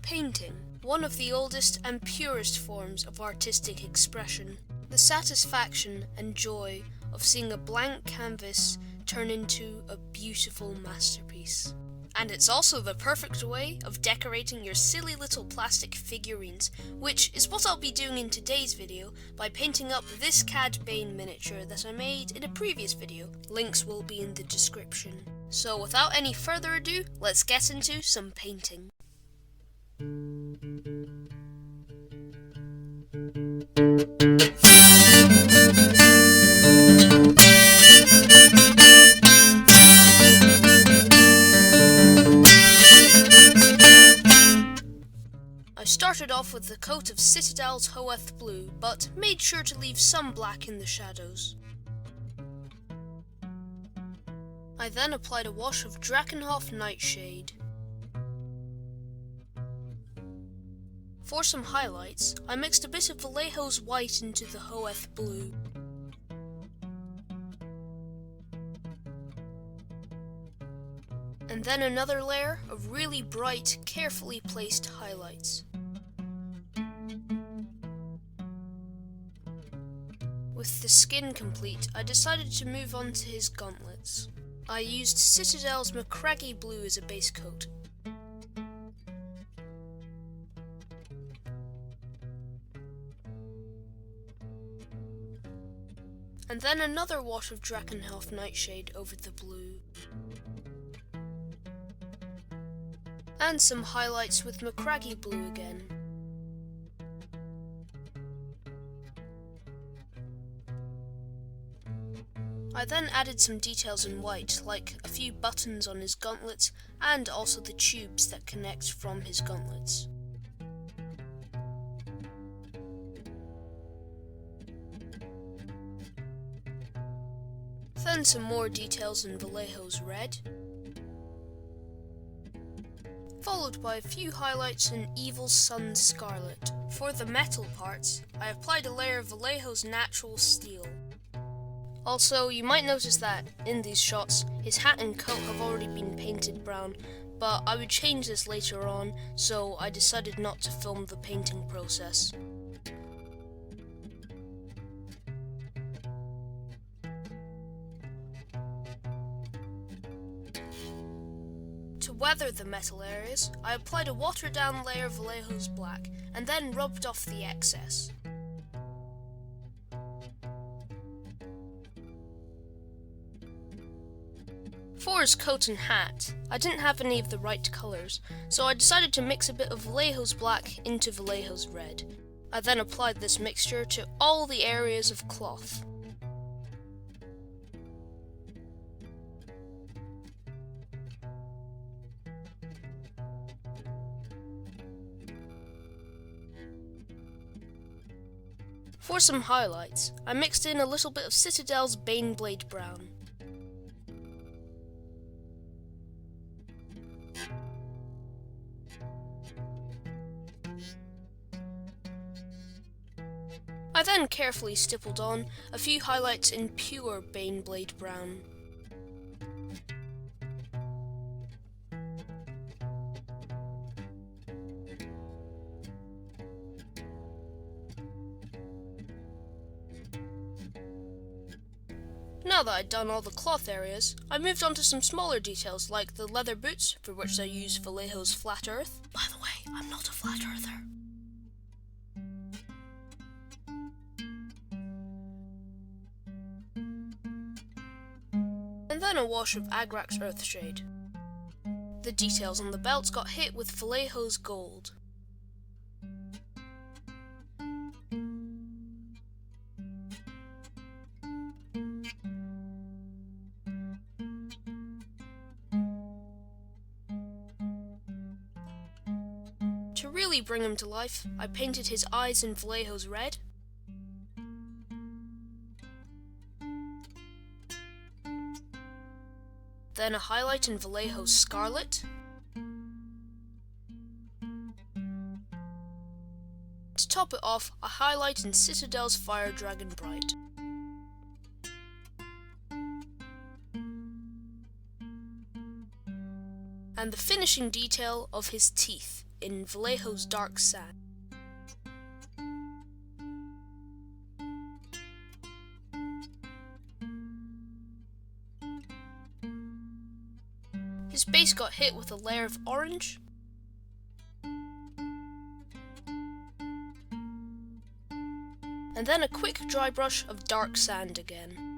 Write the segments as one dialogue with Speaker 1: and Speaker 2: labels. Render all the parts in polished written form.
Speaker 1: Painting, one of the oldest and purest forms of artistic expression. The satisfaction and joy of seeing a blank canvas turn into a beautiful masterpiece. And it's also the perfect way of decorating your silly little plastic figurines, which is what I'll be doing in today's video by painting up this Cad Bane miniature that I made in a previous video. Links will be in the description. So without any further ado, let's get into some painting. I started off with the coat of Citadel's Hoeth blue, but made sure to leave some black in the shadows. I then applied a wash of Drakenhof Nightshade. For some highlights, I mixed a bit of Valejo's white into the Hoeth blue. And then another layer of really bright, carefully placed highlights. With the skin complete, I decided to move on to his gauntlets. I used Citadel's Macragge blue as a base coat. And then another wash of Drakenhof Nightshade over the blue. And some highlights with Macragge blue again. I then added some details in white, like a few buttons on his gauntlets and also the tubes that connect from his gauntlets. Then some more details in Valejo's red, followed by a few highlights in Evil Sun's scarlet. For the metal parts, I applied a layer of Valejo's natural steel. Also, you might notice that, in these shots, his hat and coat have already been painted brown, but I would change this later on, so I decided not to film the painting process. To weather the metal areas, I applied a watered-down layer of Valejo's black, and then rubbed off the excess. For his coat and hat, I didn't have any of the right colours, so I decided to mix a bit of Valejo's black into Valejo's red. I then applied this mixture to all the areas of cloth. For some highlights, I mixed in a little bit of Citadel's Baneblade brown. I then carefully stippled on a few highlights in pure Baneblade brown. Now that I'd done all the cloth areas, I moved on to some smaller details like the leather boots, for which I used Valejo's Flat Earth. By the way, I'm not a flat earther. And then a wash of Agrak's Earthshade. The details on the belts got hit with Valejo's gold. To really bring him to life, I painted his eyes in Valejo's red. Then a highlight in Valejo's scarlet. To top it off, a highlight in Citadel's Fire Dragon Bright. And the finishing detail of his teeth in Valejo's dark sand. His base got hit with a layer of orange, and then a quick dry brush of dark sand again.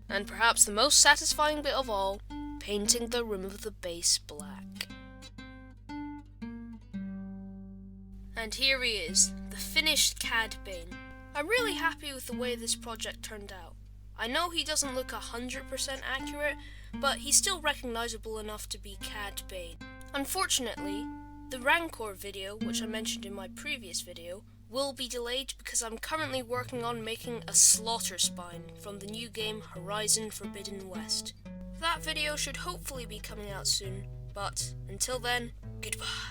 Speaker 1: And perhaps the most satisfying bit of all, painting the rim of the base black. And here he is, the finished Cad Bane. I'm really happy with the way this project turned out. I know he doesn't look 100% accurate, but he's still recognizable enough to be Cad Bane. Unfortunately, the Rancor video, which I mentioned in my previous video, will be delayed because I'm currently working on making a slaughter spine from the new game Horizon Forbidden West. That video should hopefully be coming out soon, but until then, goodbye.